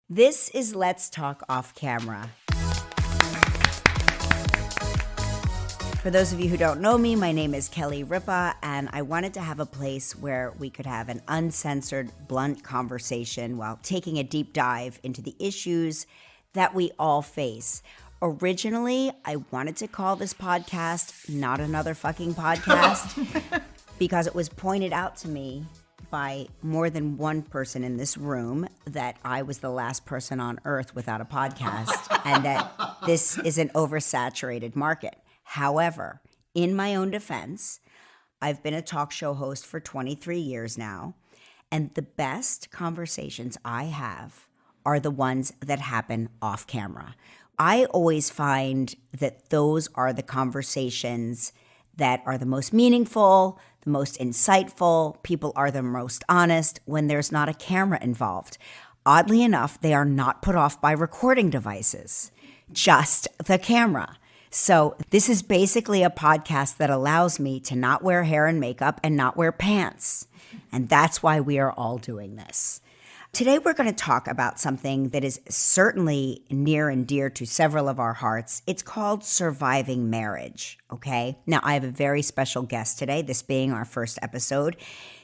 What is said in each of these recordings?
This is Let's Talk Off Camera. For those of you who don't know me, my name is Kelly Ripa, and I wanted to have a place where we could have an uncensored, blunt conversation while taking a deep dive into the issues that we all face. Originally, I wanted to call this podcast Not Another Fucking Podcast because it was pointed out to me by more than one person in this room that I was the last person on earth without a podcast and that this is an oversaturated market. However, in my own defense, I've been a talk show host for 23 years now, and the best conversations I have are the ones that happen off camera. I always find that those are the conversations that are the most meaningful, the most insightful, people are the most honest when there's not a camera involved. Oddly enough, they are not put off by recording devices, just the camera. So this is basically a podcast that allows me to not wear hair and makeup and not wear pants. And that's why we are all doing this. Today, we're going to talk about something that is certainly near and dear to several of our hearts. It's called surviving marriage, okay? Now, I have a very special guest today, this being our first episode.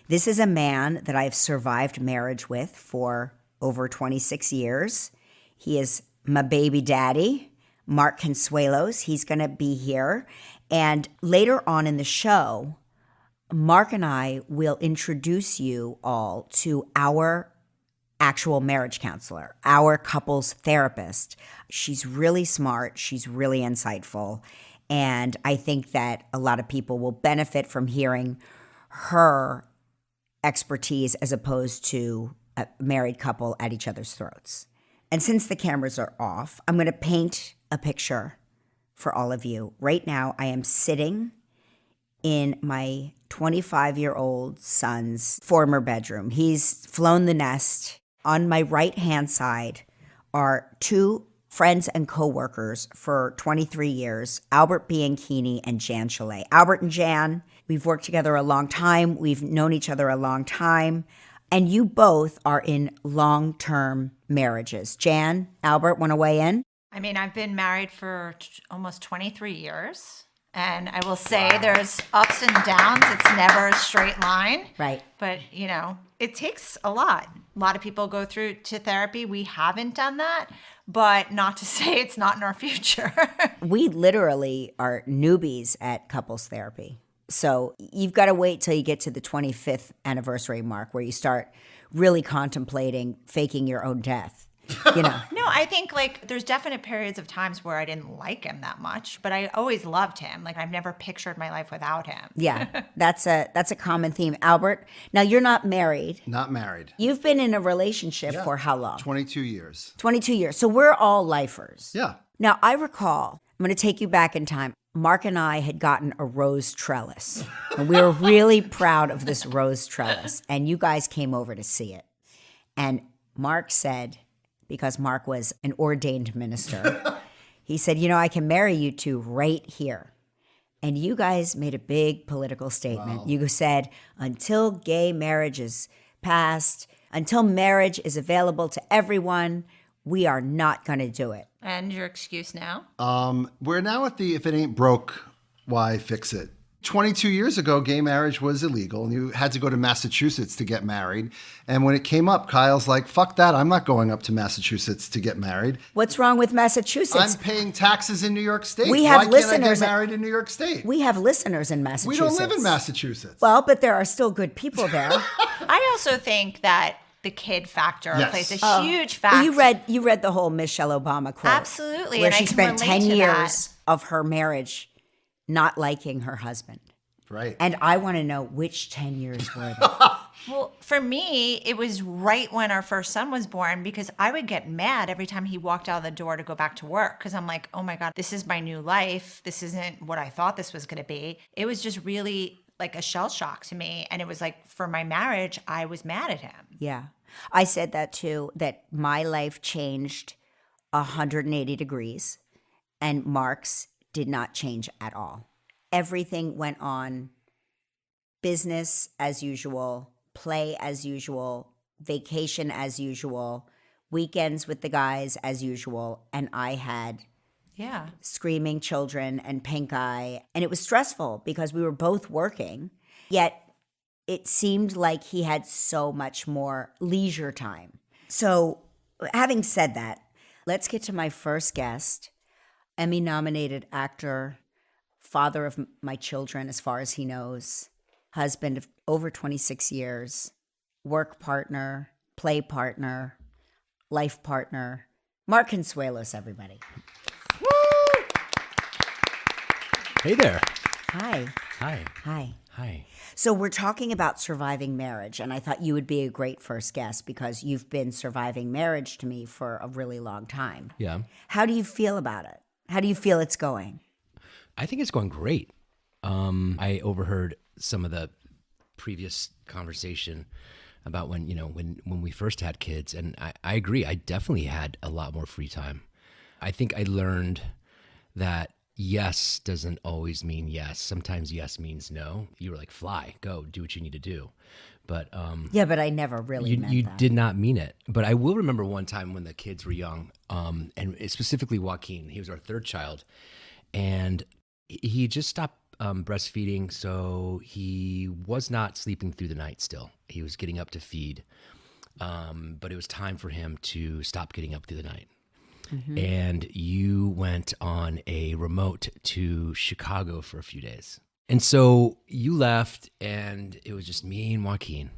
This is a man that I've survived marriage with for over 26 years. He is my baby daddy, Mark Consuelos. He's going to be here. And later on in the show, Mark and I will introduce you all to our actual marriage counselor, our couples therapist. She's really smart. She's really insightful. And I think that a lot of people will benefit from hearing her expertise as opposed to a married couple at each other's throats. And since the cameras are off, I'm going to paint a picture for all of you. Right now, I am sitting in my 25-year-old son's former bedroom. He's flown the nest. On my right-hand side are two friends and co-workers for 23 years, Albert Bianchini and Jan Chalet. Albert and Jan, we've worked together a long time. We've known each other a long time. And you both are in long-term marriages. Jan, Albert, want to weigh in? I mean, I've been married for almost 23 years. And I will say there's ups and downs. It's never a straight line. Right. But, you know, it takes a lot. A lot of people go through to therapy. We haven't done that, but not to say it's not in our future. We literally are newbies at couples therapy. So you've got to wait till you get to the 25th anniversary mark where you start really contemplating faking your own death. You know. No, I think like there's definite periods of times where I didn't like him that much, but I always loved him. Like I've never pictured my life without him. Yeah, that's a common theme. Albert, now you're not married. Not married. You've been in a relationship for how long? 22 years. 22 years. So we're all lifers. Yeah. Now I recall, I'm going to take you back in time. Mark and I had gotten a rose trellis, and we were really proud of this rose trellis. And you guys came over to see it. And Mark said, because Mark was an ordained minister, he said, you know, I can marry you two right here. And you guys made a big political statement. Wow. You said, until gay marriage is passed, until marriage is available to everyone, we are not going to do it. And your excuse now? We're now at the if it ain't broke, why fix it? 22 years ago, gay marriage was illegal, and you had to go to Massachusetts to get married. And when it came up, Kyle's like, fuck that. I'm not going up to Massachusetts to get married. What's wrong with Massachusetts? I'm paying taxes in New York State. We have Why listeners can't I get married in New York State? We have listeners in Massachusetts. We don't live in Massachusetts. Well, but there are still good people there. I also think that the kid factor plays a huge factor. factor. You read the whole Michelle Obama quote. Absolutely. Where and she I can spent 10 relate to years that. of her marriage not liking her husband. Right. And I want to know which 10 years were they. Well, for me, it was right when our first son was born because I would get mad every time he walked out of the door to go back to work because I'm like, oh my God, this is my new life. This isn't what I thought this was going to be. It was just really like a shell shock to me. And it was like for my marriage, I was mad at him. Yeah. I said that too, that my life changed 180 degrees and Mark's did not change at all. Everything went on business as usual, play as usual, vacation as usual. weekends with the guys as usual, and I had Yeah. screaming children and pink eye. And it was stressful because we were both working, yet it seemed like he had so much more leisure time. So, having said that, let's get to my first guest, Emmy-nominated actor, father of my children as far as he knows, husband of over 26 years, work partner, play partner, life partner, Mark Consuelos, everybody. Hey there. Hi. Hi. Hi. Hi. So we're talking about surviving marriage, and I thought you would be a great first guest because you've been surviving marriage to me for a really long time. Yeah. How do you feel about it? How do you feel it's going? I think it's going great. I overheard some of the previous conversation about when we first had kids, and I agree. I definitely had a lot more free time. I think I learned that yes doesn't always mean yes. Sometimes yes means no. You were like, fly, go, do what you need to do. But Yeah, but I never really meant you that. did not mean it. But I will remember one time when the kids were young, and specifically Joaquin. He was our third child, and he just stopped breastfeeding, so he was not sleeping through the night still. He was getting up to feed, but it was time for him to stop getting up through the night. Mm-hmm. And you went on a remote to Chicago for a few days. And so you left, and it was just me and Joaquin.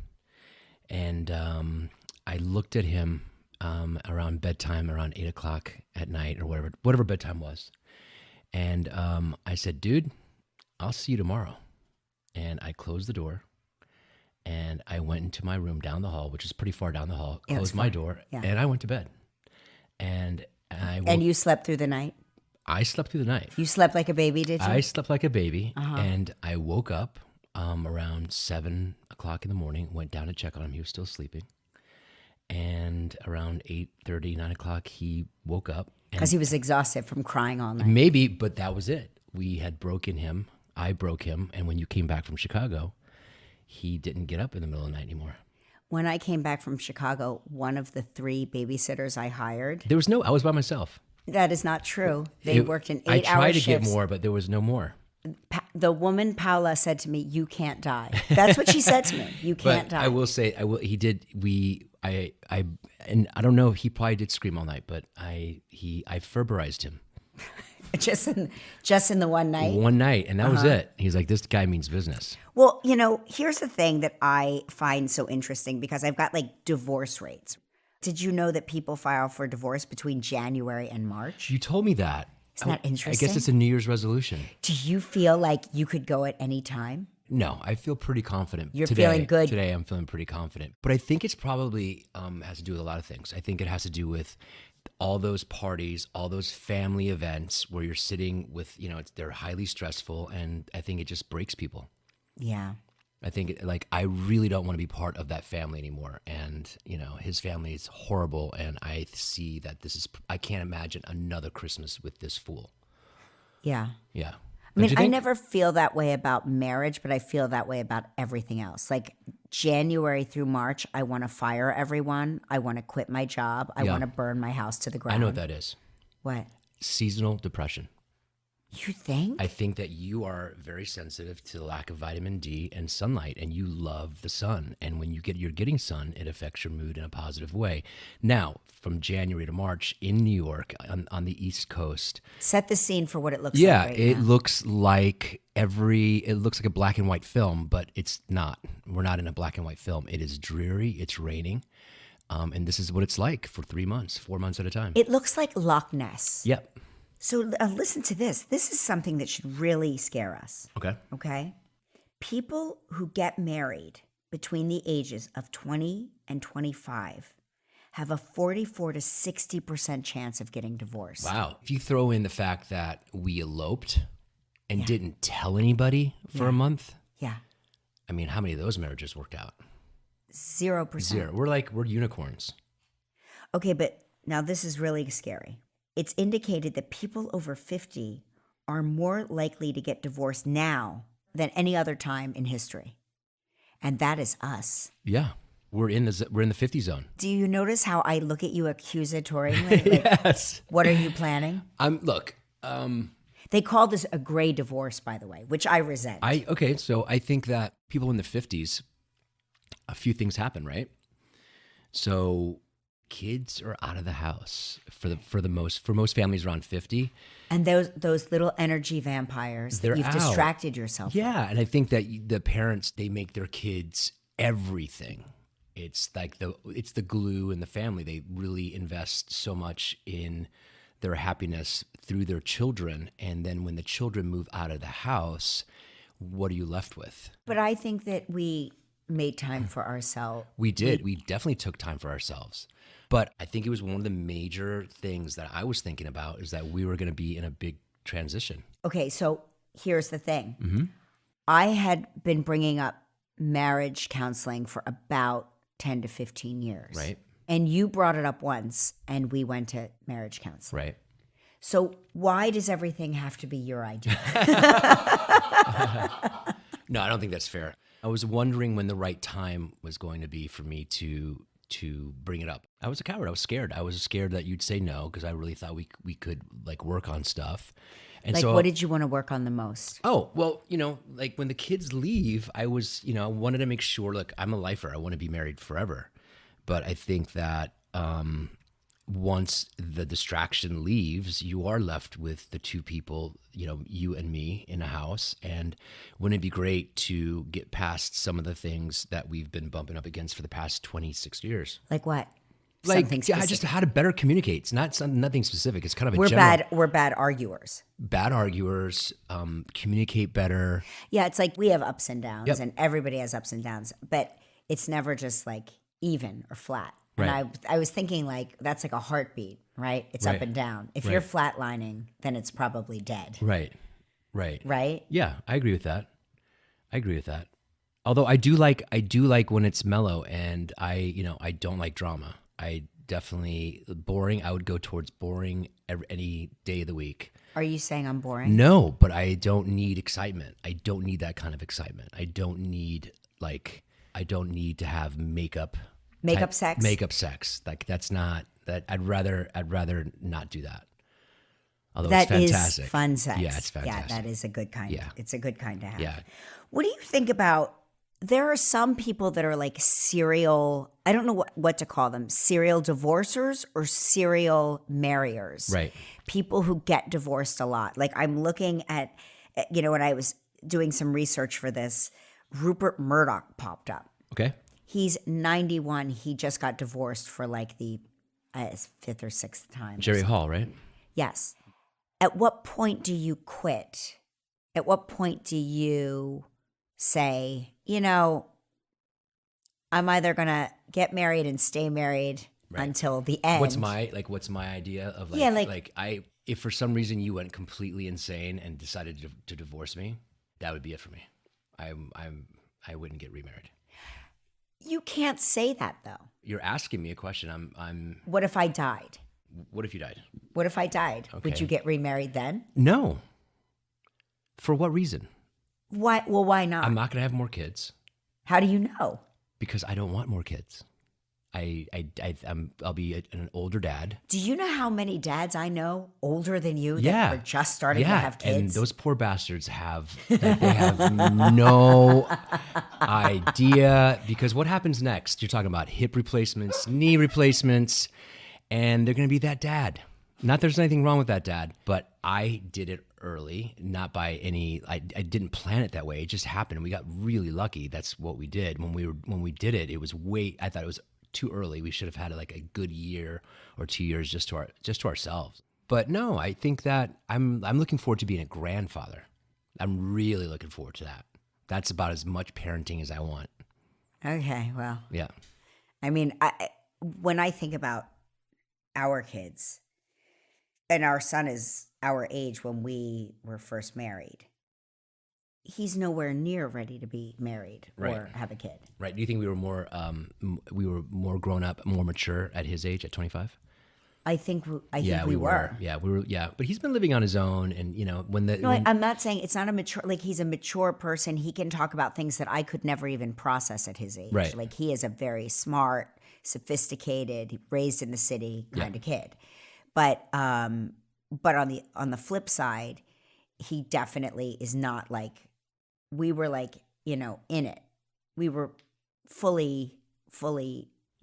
And I looked at him around bedtime, around 8 o'clock at night or whatever bedtime was. And I said, dude, I'll see you tomorrow. And I closed the door, and I went into my room down the hall, which is pretty far down the hall, closed my door, and I went to bed. And And you slept through the night? I slept through the night. You slept like a baby, did you? I slept like a baby, and I woke up around 7 o'clock in the morning, went down to check on him. He was still sleeping. And around 8:30, 9 o'clock, he woke up. Because he was exhausted from crying all night. Maybe, but that was it. We had broken him. I broke him. And when you came back from Chicago, he didn't get up in the middle of the night anymore. When I came back from Chicago, one of the 3 babysitters I hired, I was by myself. that is not true. They worked in 8-hour shifts. I tried to get more, but there was no more. The woman, Paula, said to me, you can't die. That's what she said to me. You can't die. I will say, he did, and I don't know, he probably did scream all night, but I Ferberized him. just in the one night? One night, and that was it. He's like, this guy means business. Well, here's the thing that I find so interesting because I've got like divorce rates. Did you know that people file for divorce between January and March? You told me that. Isn't that interesting? I guess it's a New Year's resolution. Do you feel like you could go at any time? No, I feel pretty confident. You're feeling good? Today I'm feeling pretty confident. But I think it's probably has to do with a lot of things. I think it has to do with all those parties, all those family events where you're sitting with, they're highly stressful, and I think it just breaks people. Yeah. I think I really don't want to be part of that family anymore. And, his family is horrible. And I see that I can't imagine another Christmas with this fool. Yeah. Yeah. I mean, I never feel that way about marriage, but I feel that way about everything else. Like January through March, I want to fire everyone. I want to quit my job. I want to burn my house to the ground. I know what that is. What? Seasonal depression. You think? I think that you are very sensitive to the lack of vitamin D and sunlight, and you love the sun. And when you're getting sun, it affects your mood in a positive way. Now, from January to March in New York, on the East Coast. Set the scene for what it looks like right it now. looks like a black and white film, but it's not. We're not in a black and white film. It is dreary. It's raining. And this is what it's like for 3 months, 4 months at a time. It looks like Loch Ness. Yep. So listen to this. This is something that should really scare us. Okay. Okay? People who get married between the ages of 20 and 25 have a 44 to 60% chance of getting divorced. Wow. If you throw in the fact that we eloped and didn't tell anybody for a month, Yeah. I mean, how many of those marriages worked out? 0%. Zero. We're unicorns. Okay, but now this is really scary. It's indicated that people over 50 are more likely to get divorced now than any other time in history. And that is us. Yeah. We're in the 50 zone. Do you notice how I look at you accusatorily? Like, Yes. what are you planning? Look. They call this a gray divorce, by the way, which I resent. So I think that people in the 50s, a few things happen, right? So kids are out of the house for most families around 50. And those little energy vampires that They're you've out. distracted yourself from. Yeah, and I think that the parents, they make their kids everything. It's like it's the glue in the family. They really invest so much in their happiness through their children, and then when the children move out of the house, what are you left with? But I think that we made time for ourselves. We did. We definitely took time for ourselves. But I think it was one of the major things that I was thinking about is that we were going to be in a big transition. Okay, so here's the thing. Mm-hmm. I had been bringing up marriage counseling for about 10 to 15 years. Right. And you brought it up once, and we went to marriage counseling. Right. So why does everything have to be your idea? No, I don't think that's fair. I was wondering when the right time was going to be for me to bring it up. I was a coward. I was scared. I was scared that you'd say no because I really thought we could like work on stuff. And Like, so, what did you want to work on the most? Oh, well, like when the kids leave, I was, I wanted to make sure, look, I'm a lifer. I want to be married forever. But I think that once the distraction leaves, you are left with the two people, you and me in a house. And wouldn't it be great to get past some of the things that we've been bumping up against for the past 26 years? Like what? Like, Something yeah, specific. just how to better communicate. It's nothing specific. It's kind of a We're general. we're bad arguers. Bad arguers, communicate better. Yeah, it's like we have ups and downs, Yep. and everybody has ups and downs, but it's never just like even or flat. Right. And I was thinking like that's like a heartbeat, right? It's Right. up and down. If Right. you're flatlining, then it's probably dead, Right. right? Yeah, I agree with that. Although I do like when it's mellow, and I don't like drama. I definitely boring. I would go towards boring any day of the week. Are you saying I'm boring? No, but I don't need excitement. I don't need that kind of excitement. I don't need to have makeup sex? Makeup sex. Like that's not that. I'd rather not do that. Although That it's is fantastic. fun sex. Yeah, it's fantastic. Yeah, that is a good kind. Yeah. It's a good kind to have. Yeah. What do you think about? There are some people that are like serial. I don't know what to call them. Serial divorcers or serial marriers. Right. People who get divorced a lot. Like I'm looking at, when I was doing some research for this, Rupert Murdoch popped up. Okay. He's 91. He just got divorced for like the fifth or sixth time. Jerry Hall, right? Yes. At what point do you quit? At what point do you say, I'm either going to get married and stay married until the end? What's my idea of like, Yeah, like- if for some reason you went completely insane and decided to divorce me, that would be it for me. I wouldn't get remarried. You can't say that though. You're asking me a question. I'm What if I died? What if you died? What if I died? Would Okay. you get remarried then? No. For what reason? Why? Well, why not? I'm not going to have more kids How do you know? because I don't want more kids. I'll be an older dad. Do you know how many dads I know older than you that Yeah. are just starting to have kids? And those poor bastards they have no idea, because what happens next? You're talking about hip replacements, knee replacements, and they're going to be that dad. Not there's anything wrong with that dad, but I did it early, not by any. I didn't plan it that way. It just happened. We got really lucky. That's what we did when we did it. It was I thought it was too early. We should have had like a good year or 2 years just to ourselves. But no, I think that I'm looking forward to being a grandfather. I'm really looking forward to that. That's about as much parenting as I want. Okay, well, Yeah. I mean, when I think about our kids, and our son is our age when we were first married, he's nowhere near ready to be married or Right. have a kid. Right. Do you think we were more grown up, more mature at his age, at 25? I think Yeah, we were. Yeah, we were. Yeah, but he's been living on his own, and when the No, I'm not saying it's not a mature. Like he's a mature person. He can talk about things that I could never even process at his age. Right. Like he is a very smart, sophisticated, raised in the city kind of kid. But on the flip side, he definitely is not like we were like in it. We were fully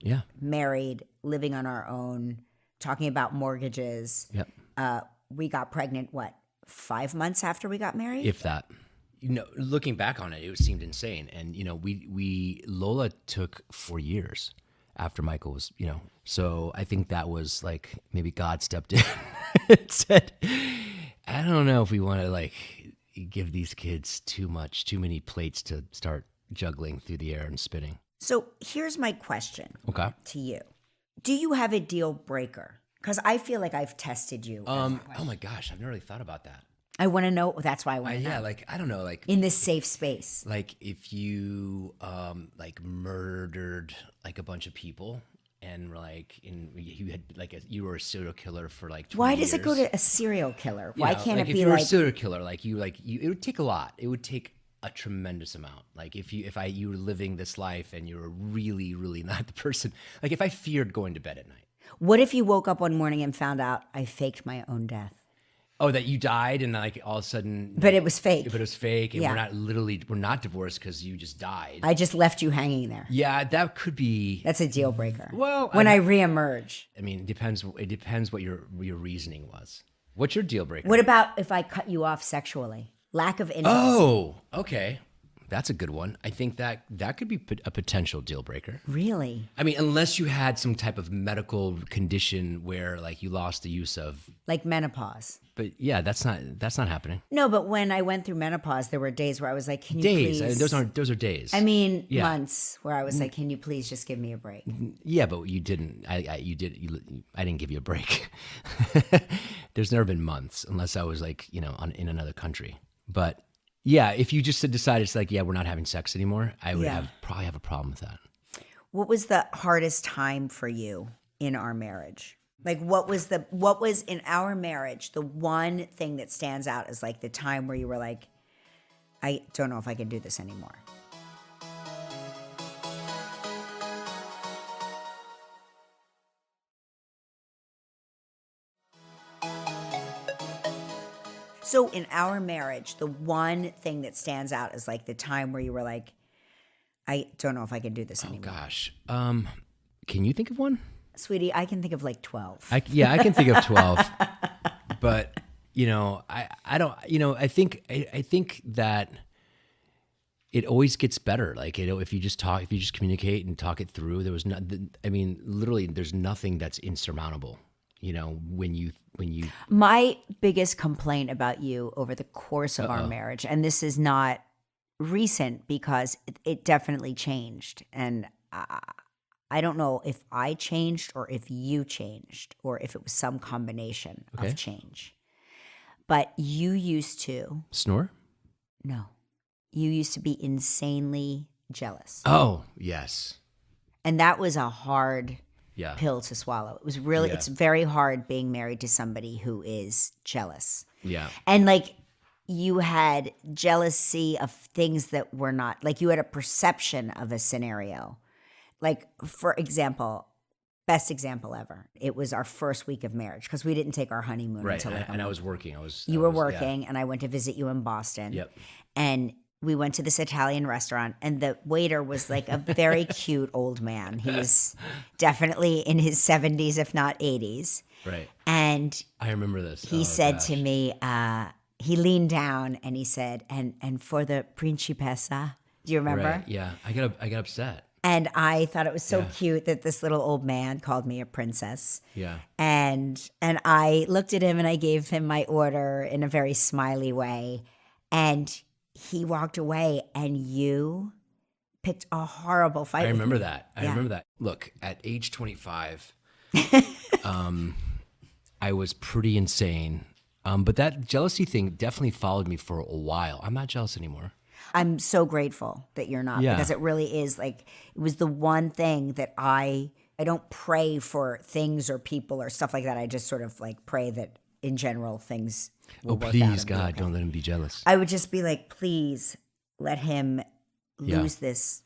yeah, married, living on our own, talking about mortgages. Yep. We got pregnant, 5 months after we got married? If that. Looking back on it, it seemed insane. And Lola took 4 years after Michael was, so I think that was like maybe God stepped in and said, I don't know if we want to like give these kids too many plates to start juggling through the air and spinning. So here's my question Okay. to you. Do you have a deal breaker? Because I feel like I've tested you. Oh my gosh, I've never really thought about that. I want to know. That's why I want to know. Yeah, like I don't know, like in this safe space. like if you like murdered like a bunch of people and you were a serial killer for like 20 Why years. does it go to a serial killer? Why can't like it if be you were like a serial killer, it would take a lot. It would take a tremendous amount. Like if you were living this life and you were really, really not the person. Like if I feared going to bed at night. what if you woke up one morning and found out I faked my own death? Oh, that you died and like all of a sudden. But it was fake. But it was fake, and Yeah. we're not divorced because you just died. I just left you hanging there. Yeah, that could be. That's a deal breaker. Well, when I reemerge. I mean, it depends what your reasoning was. What's your deal breaker? What about if I cut you off sexually? Lack of intimacy. Oh, okay. That's a good one. I think that could be a potential deal breaker. Really? I mean, unless you had some type of medical condition where like you lost the use of. Like menopause. But yeah, that's not happening. No, but when I went through menopause, there were days where I was like, can you Days. please? Those are days. I mean, Yeah. months where I was like, can you please just give me a break? Yeah, but you didn't. I didn't give you a break. There's never been months unless I was like in another country. But yeah, if you just decided it's like, yeah, we're not having sex anymore, I would probably have a problem with that. What was the hardest time for you in our marriage? Like what was in our marriage the one thing that stands out as like the time where you were like, I don't know if I can do this anymore? So in our marriage, the one thing that stands out is like the time where you were like, I don't know if I can do this anymore. Gosh, can you think of one? Sweetie, I can think of like 12. I can think of 12, but I don't. I think that it always gets better. Like if you just communicate and talk it through, there was not. I mean, literally, there's nothing that's insurmountable. When you. My biggest complaint about you over the course of our marriage, and this is not recent because it definitely changed, and I don't know if I changed or if you changed or if it was some combination of change. But you used to Snore? No. You used to be insanely jealous. Oh, yes. And that was a hard Yeah. pill to swallow. It was really, it's very hard being married to somebody who is jealous. Yeah. And like you had jealousy of things that were not, like you had a perception of a scenario. Like, for example, best example ever. It was our first week of marriage because we didn't take our honeymoon Right. until like a And I month. was working. You were working, and I went to visit you in Boston. Yep. And we went to this Italian restaurant, and the waiter was like a very cute old man. He was definitely in his 70s, if not 80s. Right. And I remember this. he said to me, he leaned down and he said, and for the principessa, do you remember? Right. Yeah. I got upset. And I thought it was so cute that this little old man called me a princess. Yeah. And I looked at him and I gave him my order in a very smiley way. And he walked away, and you picked a horrible fight. I with remember me. that. I Yeah. remember that. Look, at age 25, I was pretty insane. But that jealousy thing definitely followed me for a while. I'm not jealous anymore. I'm so grateful that you're not, Yeah. because it really is like, it was the one thing that I I don't pray for things or people or stuff like that. I just sort of like pray that in general things will work out Please, and be God, okay. don't let him be jealous. I would just be like, please let him Yeah. lose this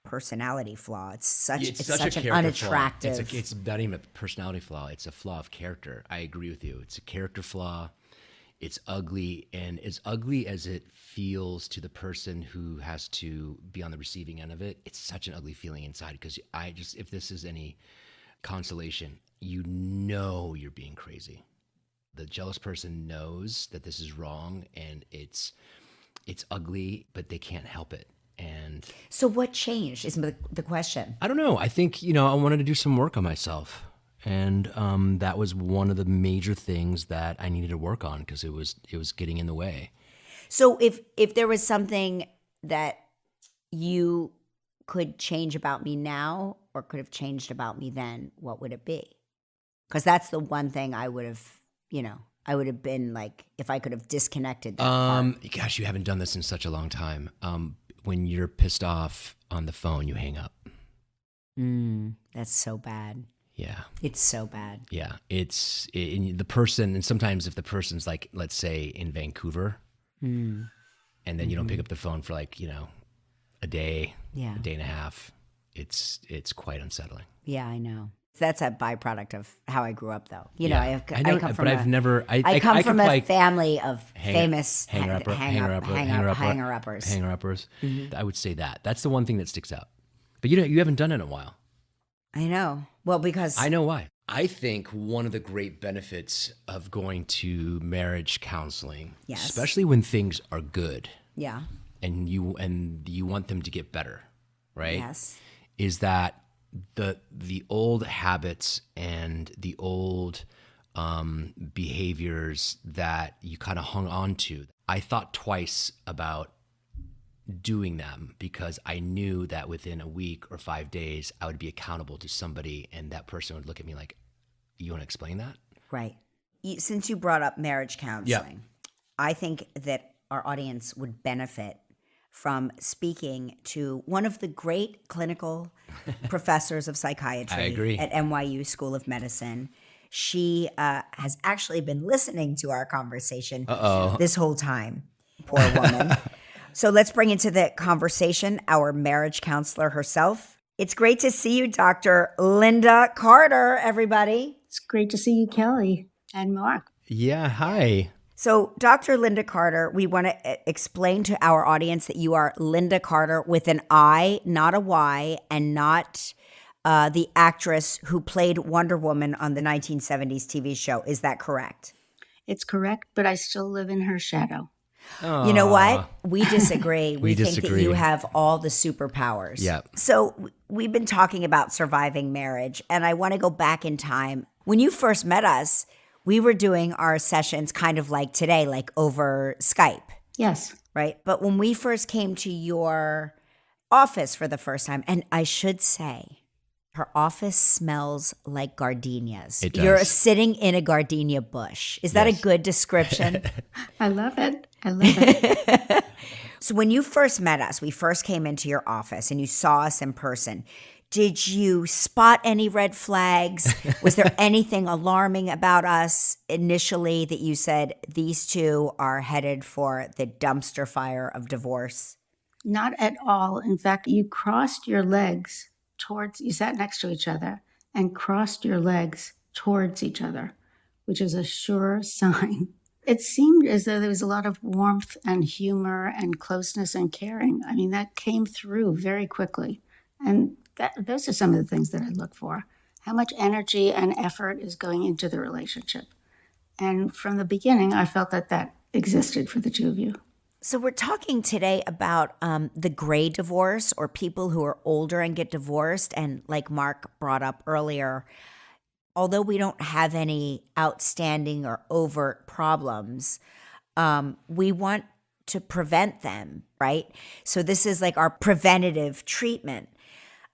personality flaw. It's such an character flaw. unattractive. It's not even a personality flaw. It's a flaw of character. I agree with you. It's a character flaw. It's ugly, and as ugly as it feels to the person who has to be on the receiving end of it, it's such an ugly feeling inside. Because if this is any consolation, you know you're being crazy. The jealous person knows that this is wrong, and it's ugly, but they can't help it. And So what changed is the question. I don't know. I think, I wanted to do some work on myself. And that was one of the major things that I needed to work on because it was getting in the way. So if there was something that you could change about me now or could have changed about me then, what would it be? Because that's the one thing I would have, I would have been like, if I could have disconnected that part. Gosh, you haven't done this in such a long time. When you're pissed off on the phone, you hang up. That's so bad. Yeah. It's so bad. Yeah. The person, and sometimes if the person's like, let's say in Vancouver, and then you don't pick up the phone for like, a day, Yeah. a day and a half, it's quite unsettling. Yeah, I know. That's a byproduct of how I grew up, though. Yeah. I come from I come could from a play family of famous hanger-uppers. I would say that's the one thing that sticks out. But you haven't done it in a while. I know. Well, because I know why. I think one of the great benefits of going to marriage counseling, Yes. especially when things are good, yeah, and you want them to get better, right? yes, Is that the old habits and the old behaviors that you kind of hung on to. I thought twice about doing them because I knew that within a week or 5 days I would be accountable to somebody, and that person would look at me like, "You want to explain that?" right. Since you brought up marriage counseling, I think that our audience would benefit from speaking to one of the great clinical professors of psychiatry I agree. at NYU School of Medicine. She has actually been listening to our conversation this whole time. Poor woman. So let's bring into the conversation our marriage counselor herself. It's great to see you, Dr. Linda Carter, everybody. It's great to see you, Kelly and Mark. Yeah, hi. So, Dr. Linda Carter, we want to explain to our audience that you are Linda Carter with an I, not a Y, and not the actress who played Wonder Woman on the 1970s TV show. Is that correct? It's correct, but I still live in her shadow. You know what? We disagree. We think that disagree. you have all the superpowers. Yeah. So we've been talking about surviving marriage, and I want to go back in time. When you first met us, we were doing our sessions kind of like today, like over Skype, Yes. right? But when we first came to your office for the first time, and I should say, her office smells like gardenias. It does. You're sitting in a gardenia bush. Is that a Yes. good description? I love it. I love it. So when you first met us, we first came into your office and you saw us in person. Did you spot any red flags? Was there anything alarming about us initially that you said these two are headed for the dumpster fire of divorce? Not at all. In fact, you crossed your legs you sat next to each other and crossed your legs towards each other, which is a sure sign. It seemed as though there was a lot of warmth and humor and closeness and caring. I mean, that came through very quickly. And those are some of the things that I look for. How much energy and effort is going into the relationship? And from the beginning, I felt that existed for the two of you. So we're talking today about the gray divorce, or people who are older and get divorced. And like Mark brought up earlier, although we don't have any outstanding or overt problems, we want to prevent them, right? So this is like our preventative treatment.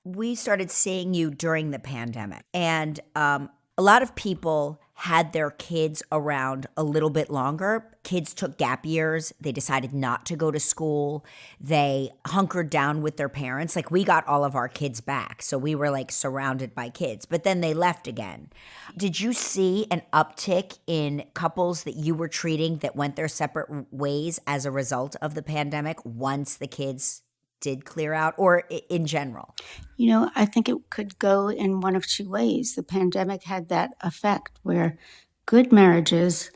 We started seeing you during the pandemic, and a lot of people had their kids around a little bit longer. Kids took gap years. They decided not to go to school. They hunkered down with their parents. Like, we got all of our kids back. So we were like surrounded by kids, but then they left again. Did you see an uptick in couples that you were treating that went their separate ways as a result of the pandemic once the kids did clear out, or in general? You know, I think it could go in one of two ways. The pandemic had that effect where good marriages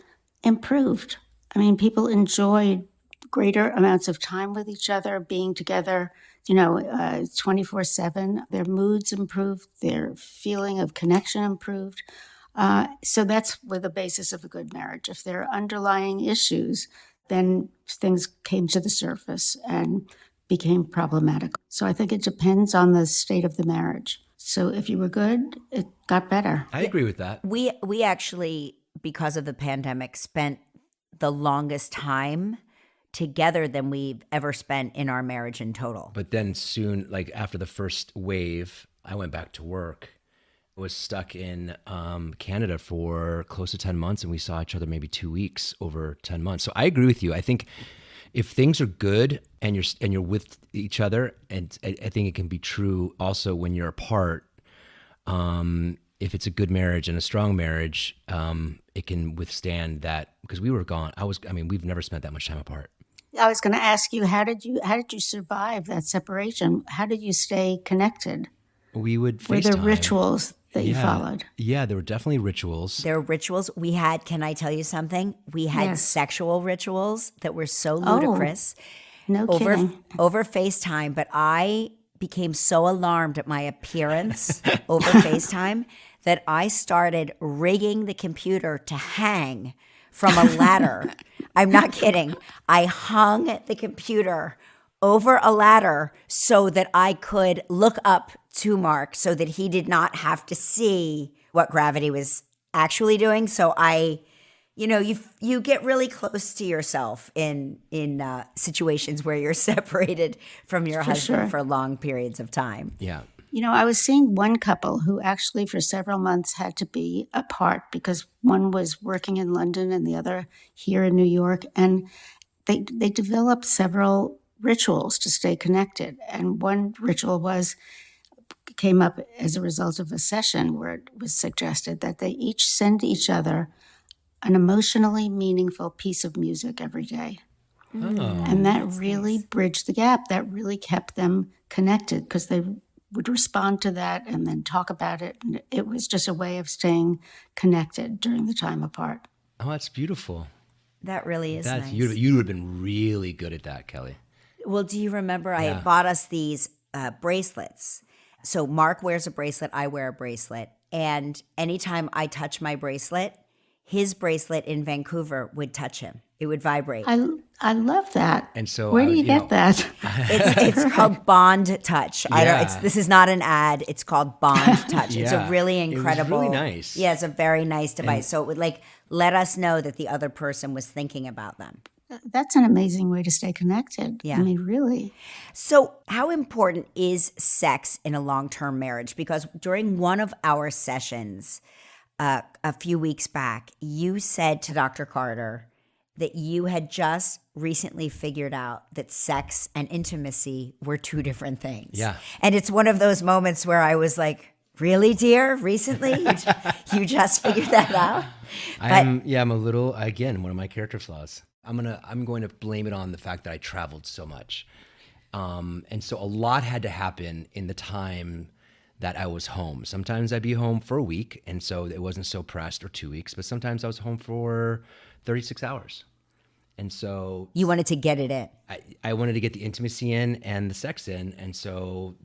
improved. I mean, people enjoyed greater amounts of time with each other, being together, 24/7. Their moods improved, their feeling of connection improved. So that's with the basis of a good marriage. If there are underlying issues, then things came to the surface and became problematic. So I think it depends on the state of the marriage. So if you were good, it got better. I agree with that. We actually, because of the pandemic, spent the longest time together than we've ever spent in our marriage in total. But then soon, like after the first wave, I went back to work. I was stuck in Canada for close to 10 months, and we saw each other maybe 2 weeks over 10 months. So I agree with you. I think if things are good and you're with each other, and I think it can be true also when you're apart. If it's a good marriage and a strong marriage, it can withstand that, because we were gone. We've never spent that much time apart. I was going to ask you, how did you survive that separation? How did you stay connected? We would FaceTime. Were there rituals that you followed? Yeah, there were definitely rituals. There were rituals. We had, can I tell you something? We had sexual rituals that were so ludicrous. No kidding. Over FaceTime, but I became so alarmed at my appearance over FaceTime that I started rigging the computer to hang from a ladder. I'm not kidding. I hung the computer over a ladder so that I could look up to Mark so that he did not have to see what gravity was actually doing. So you get really close to yourself in situations where you're separated from your husband for long periods of time. Yeah. I was seeing one couple who actually for several months had to be apart because one was working in London and the other here in New York. And they developed several rituals to stay connected. And one ritual came up as a result of a session where it was suggested that they each send each other an emotionally meaningful piece of music every day. Oh, and that really bridged the gap. That really kept them connected because they would respond to that and then talk about it. And it was just a way of staying connected during the time apart. Oh, that's beautiful. That really is nice. You would have been really good at that, Kelly. Well, do you remember I had bought us these bracelets? So Mark wears a bracelet, I wear a bracelet. And anytime I touch my bracelet, his bracelet in Vancouver would touch him. It would vibrate. I love that. And so where do you get that? It's called Bond Touch. This is not an ad. It's called Bond Touch. It's a really incredible. It was really nice. Yeah, it's a very nice device. So it would let us know that the other person was thinking about them. That's an amazing way to stay connected. Yeah. I mean, really. So how important is sex in a long-term marriage? Because during one of our sessions a few weeks back, you said to Dr. Carter that you had just recently figured out that sex and intimacy were two different things. Yeah. And it's one of those moments where I was like, really, dear? Recently? You just figured that out? I'm a little, again, one of my character flaws. I'm going to blame it on the fact that I traveled so much. And so a lot had to happen in the time that I was home. Sometimes I'd be home for a week, and so it wasn't so pressed, or 2 weeks, but sometimes I was home for 36 hours. And so you wanted to get it in. I wanted to get the intimacy in and the sex in, and so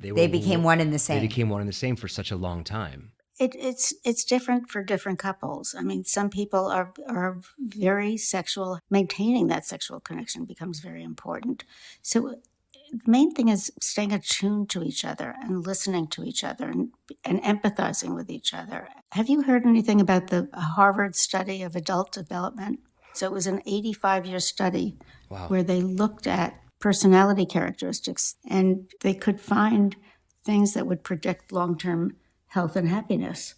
they became one and the same. They became one and the same for such a long time. It's different for different couples. I mean, some people are very sexual. Maintaining that sexual connection becomes very important. So the main thing is staying attuned to each other and listening to each other and empathizing with each other. Have you heard anything about the Harvard study of adult development? So it was an 85-year study where they looked at personality characteristics and they could find things that would predict long-term health and happiness.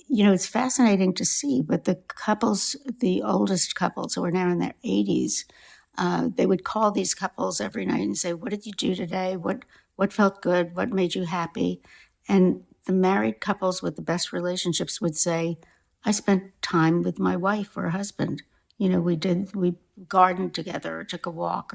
it's fascinating to see, but the couples, the oldest couples who are now in their 80s, they would call these couples every night and say, what did you do today? What felt good? What made you happy? And the married couples with the best relationships would say, I spent time with my wife or husband. We gardened together or took a walk.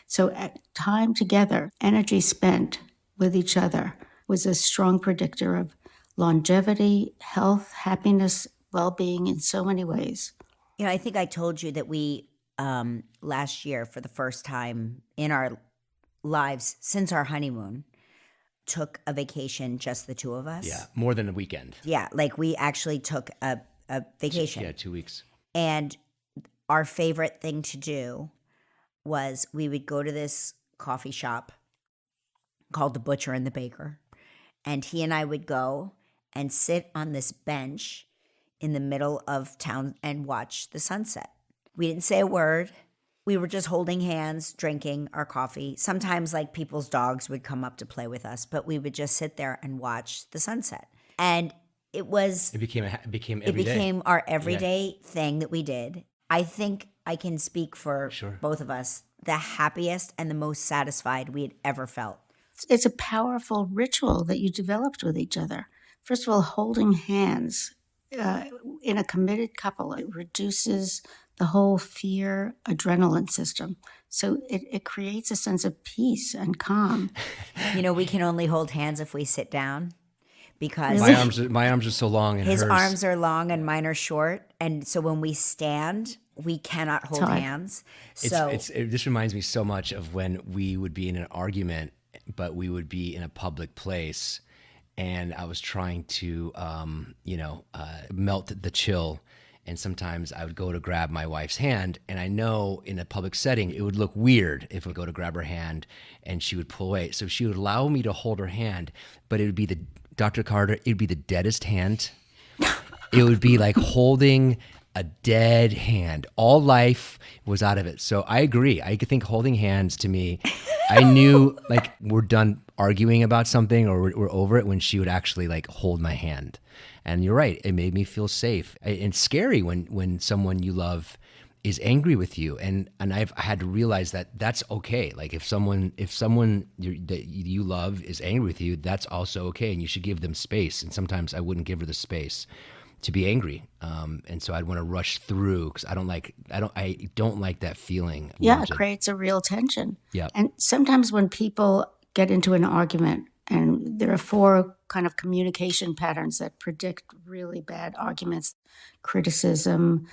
So at time together, energy spent with each other was a strong predictor of longevity, health, happiness, well-being in so many ways. I think I told you that we last year, for the first time in our lives since our honeymoon, took a vacation, just the two of us. Yeah, more than a weekend. Yeah, like we actually took a vacation. Yeah, 2 weeks. And our favorite thing to do was we would go to this coffee shop called The Butcher and the Baker. And he and I would go and sit on this bench in the middle of town and watch the sunset. We didn't say a word. We were just holding hands, drinking our coffee. Sometimes like people's dogs would come up to play with us, but we would just sit there and watch the sunset. And it became every day. Became our everyday thing that we did. I think I can speak for both of us, the happiest and the most satisfied we had ever felt. It's a powerful ritual that you developed with each other. First of all, holding hands in a committed couple, it reduces the whole fear adrenaline system. So it creates a sense of peace and calm. We can only hold hands if we sit down. Because my arms are so long and his hers. arms are long and mine are short, and so when we stand, we cannot hold hands. So this reminds me so much of when we would be in an argument, but we would be in a public place, and I was trying to melt the chill. And sometimes I would go to grab my wife's hand, and I know in a public setting it would look weird if I would go to grab her hand and she would pull away. So she would allow me to hold her hand, but it would be Dr. Carter, it would be the deadest hand. It would be like holding a dead hand. All life was out of it. So I agree. I think holding hands to me, I knew like we're done arguing about something or we're over it when she would actually like hold my hand. And you're right. It made me feel safe. It's scary when someone you love is angry with you, and I had to realize that that's okay. Like if someone that you love is angry with you, that's also okay, and you should give them space. And sometimes I wouldn't give her the space to be angry, and so I'd want to rush through because I don't like that feeling. Yeah, it creates a real tension. Yeah, and sometimes when people get into an argument, and there are 4 kind of communication patterns that predict really bad arguments: criticism,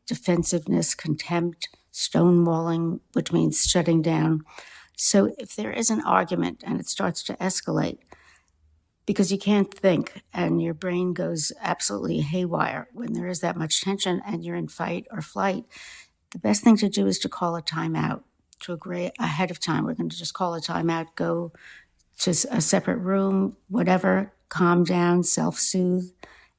defensiveness, contempt, stonewalling, which means shutting down. So if there is an argument and it starts to escalate, because you can't think and your brain goes absolutely haywire when there is that much tension and you're in fight or flight, the best thing to do is to call a timeout, to agree ahead of time. We're going to just call a timeout, go to a separate room, whatever, calm down, self-soothe,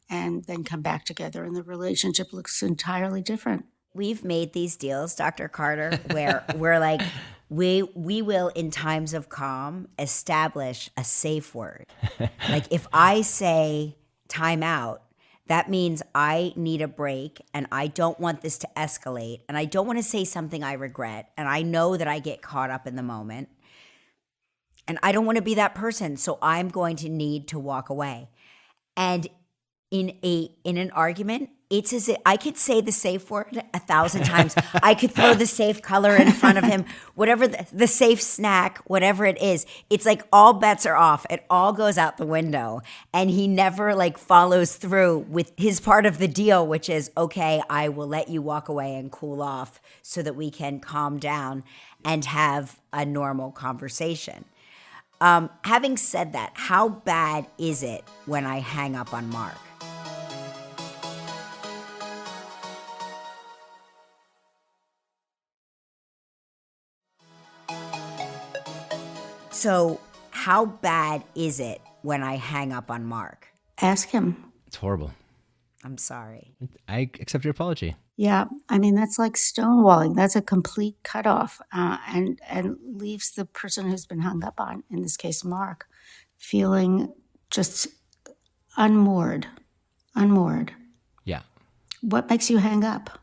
and then come back together, and the relationship looks entirely different. We've made these deals, Dr. Carter, where we're like, we will, in times of calm, establish a safe word. Like if I say time out, that means I need a break and I don't want this to escalate and I don't want to say something I regret and I know that I get caught up in the moment and I don't want to be that person, so I'm going to need to walk away. And in an argument, it's as if I could say the safe word 1,000 times. I could throw the safe color in front of him, whatever the safe snack, whatever it is. It's like all bets are off. It all goes out the window. And he never like follows through with his part of the deal, which is, okay, I will let you walk away and cool off so that we can calm down and have a normal conversation. Having said that, how bad is it when I hang up on Mark? So how bad is it when I hang up on Mark? Ask him. It's horrible. I'm sorry. I accept your apology. Yeah, I mean, that's like stonewalling. That's a complete cutoff and leaves the person who's been hung up on, in this case, Mark, feeling just unmoored unmoored. Yeah. What makes you hang up?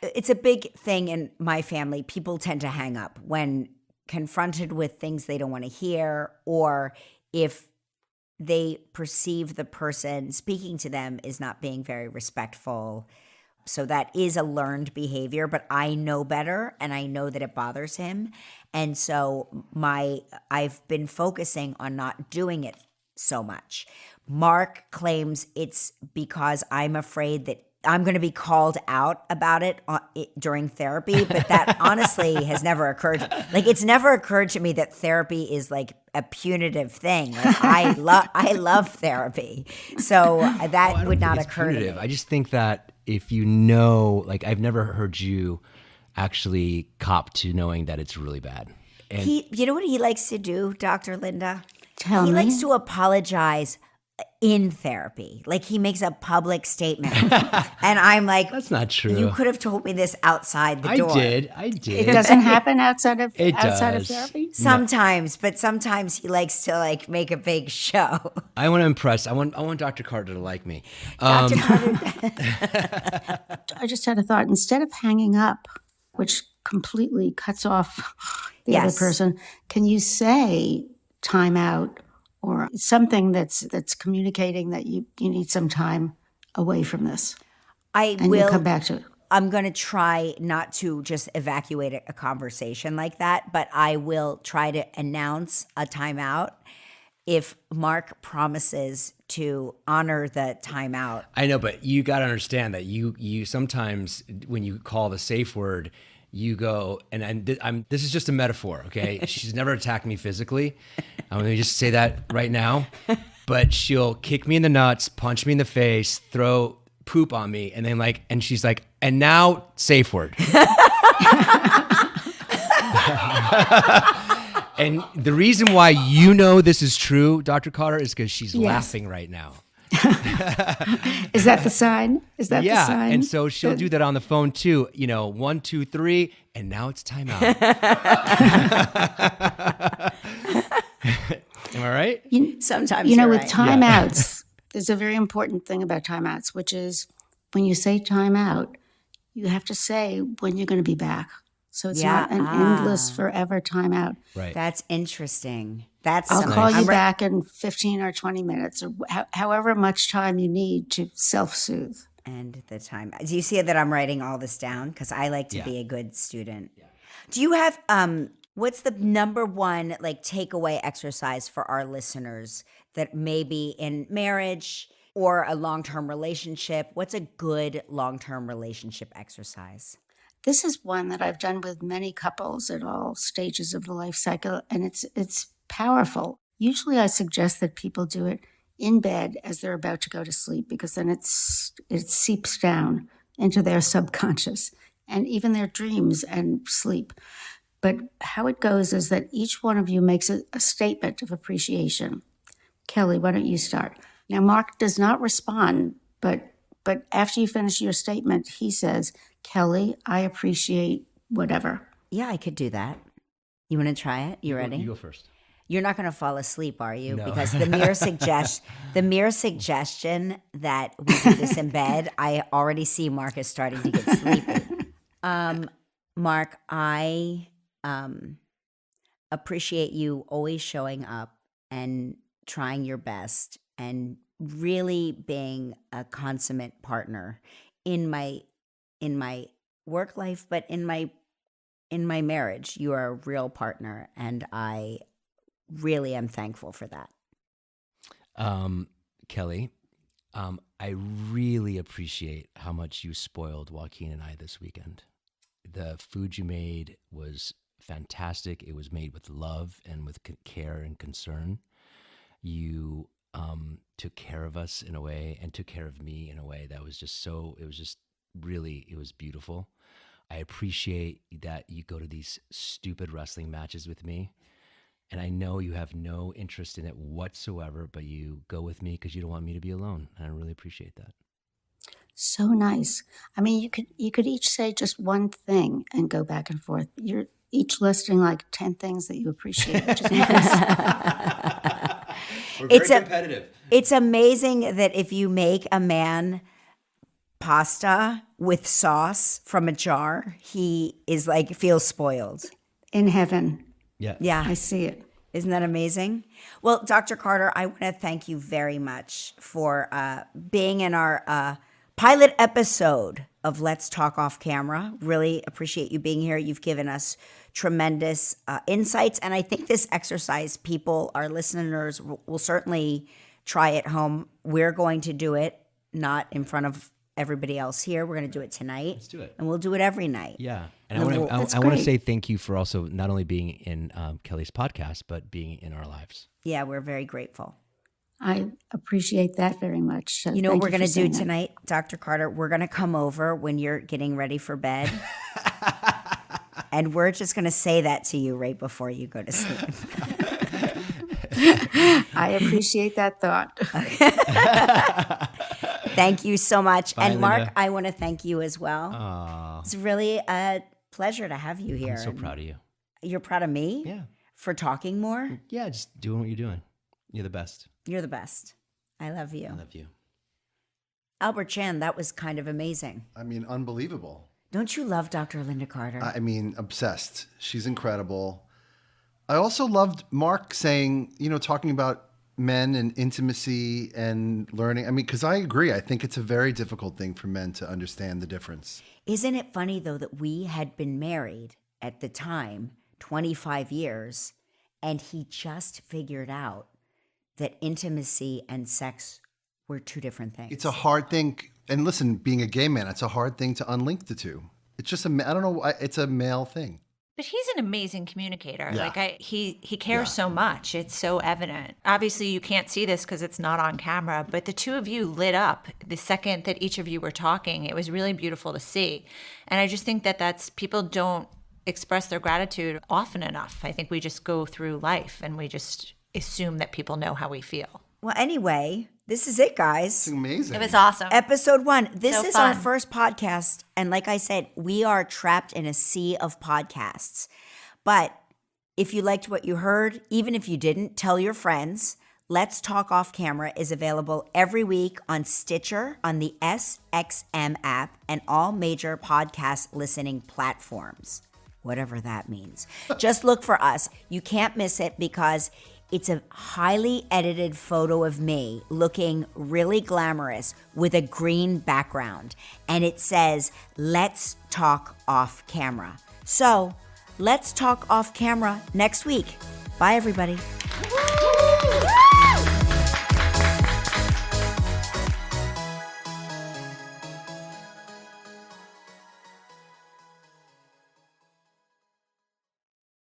It's a big thing in my family. People tend to hang up when confronted with things they don't want to hear, or if they perceive the person speaking to them is not being very respectful. So that is a learned behavior, but I know better and I know that it bothers him. And so I've been focusing on not doing it so much. Mark claims it's because I'm afraid that I'm going to be called out about it during therapy, but that honestly has never occurred. Like, it's never occurred to me that therapy is like a punitive thing. Like, I love therapy, so that would not occur to me. I just think that if you know, like, I've never heard you actually cop to knowing that it's really bad. And You know what he likes to do, Dr. Linda? Tell He me. likes to apologize in therapy. Like, he makes a public statement. And I'm like, that's not true. You could have told me this outside the door. I did. It doesn't happen outside of does. therapy? Sometimes, but sometimes he likes to like make a big show. I want to impress. I want Dr. Carter to like me. Dr. Carter, I just had a thought. Instead of hanging up, which completely cuts off the Yes. other person, can you say time out or something that's communicating that you need some time away from this? And will you'll come back to it. I'm going to try not to just evacuate a conversation like that, but I will try to announce a timeout if Mark promises to honor the timeout. I know, but you got to understand that you sometimes when you call the safe word, you go and this is just a metaphor, okay? She's never attacked me physically. Let me just say that right now. But she'll kick me in the nuts, punch me in the face, throw poop on me, and then and she's like, and now safe word. And the reason why you know this is true, Dr. Carter, is because she's laughing right now. Is that the sign? Is that the sign? Yeah, and so she'll do that on the phone too. 1, 2, 3, and now it's time out. Am I right? Sometimes with you're right. timeouts, there's a very important thing about timeouts, which is when you say timeout, you have to say when you're going to be back. So it's not an endless forever timeout. Right. That's interesting. That's I'll something. call you I'm back in 15 or 20 minutes or however much time you need to self-soothe. And the time. Do you see that I'm writing all this down? Because I like to be a good student. Yeah. Do you have what's the number one takeaway exercise for our listeners that may be in marriage or a long-term relationship? What's a good long-term relationship exercise? This is one that I've done with many couples at all stages of the life cycle, and it's powerful. Usually I suggest that people do it in bed as they're about to go to sleep, because then it seeps down into their subconscious and even their dreams and sleep. But how it goes is that each one of you makes a statement of appreciation. Kelly, why don't you start? Now, Mark does not respond, but after you finish your statement, he says, Kelly, I appreciate whatever. Yeah, I could do that. You want to try it? You ready? You go first. You're not going to fall asleep, are you? No. Because the mere suggestion that we do this in bed, I already see Mark is starting to get sleepy. Mark, I appreciate you always showing up and trying your best and really being a consummate partner in my work life, but in my marriage. You are a real partner, and I really am thankful for that. Kelly, I really appreciate how much you spoiled Joaquin and I this weekend. The food you made was fantastic. It was made with love and with care and concern. You took care of us in a way and took care of me in a way that was just it was beautiful. I appreciate that you go to these stupid wrestling matches with me. And I know you have no interest in it whatsoever, but you go with me because you don't want me to be alone. And I really appreciate that. So nice. I mean, you could each say just one thing and go back and forth. You're each listing 10 things that you appreciate, which is nice. We're It's very a- competitive. It's amazing that if you make a man pasta with sauce from a jar, he is like, feels spoiled. In heaven, Yeah. Yeah. I see it. Isn't that amazing? Well, Dr. Carter, I want to thank you very much for being in our pilot episode of Let's Talk Off Camera. Really appreciate you being here. You've given us tremendous insights. And I think this exercise, people, our listeners, will certainly try at home. We're going to do it, not in front of everybody else here. We're going to do it tonight. Let's do it. And we'll do it every night. Yeah. And That's I want to great. say thank you for also not only being in Kelly's podcast, but being in our lives. Yeah, we're very grateful. I appreciate that very much. So You know thank what we're for going to do saying that. tonight, Dr. Carter? We're going to come over when you're getting ready for bed. And we're just going to say that to you right before you go to sleep. I appreciate that thought. Thank you so much. Bye, and Mark, Linda. I want to thank you as well. Aw, It's really a pleasure to have you here. I'm so And proud of you. You're proud of me Yeah. for talking more? Yeah, just doing what you're doing. You're the best. You're the best. I love you. I love you. Albert Chan, that was kind of amazing. I mean, unbelievable. Don't you love Dr. Linda Carter? I mean, obsessed. She's incredible. I also loved Mark saying, talking about men and intimacy and learning. I mean, because I agree. I think it's a very difficult thing for men to understand the difference. Isn't it funny, though, that we had been married at the time 25 years, and he just figured out that intimacy and sex were two different things? It's a hard thing. And listen, being a gay man, it's a hard thing to unlink the two. It's just I don't know. It's a male thing. But he's an amazing communicator. Yeah. Like he cares so much. It's so evident. Obviously, you can't see this because it's not on camera, but the two of you lit up the second that each of you were talking. It was really beautiful to see. And I just think that people don't express their gratitude often enough. I think we just go through life and we just assume that people know how we feel. Well, anyway, this is it, guys. It's amazing. It was awesome. Episode 1. This So is our fun. first podcast. And like I said, we are trapped in a sea of podcasts. But if you liked what you heard, even if you didn't, tell your friends. Let's Talk Off Camera is available every week on Stitcher, on the SXM app, and all major podcast listening platforms. Whatever that means. Just look for us. You can't miss it because it's a highly edited photo of me looking really glamorous with a green background. And it says, Let's Talk Off Camera. So, let's talk off camera next week. Bye, everybody.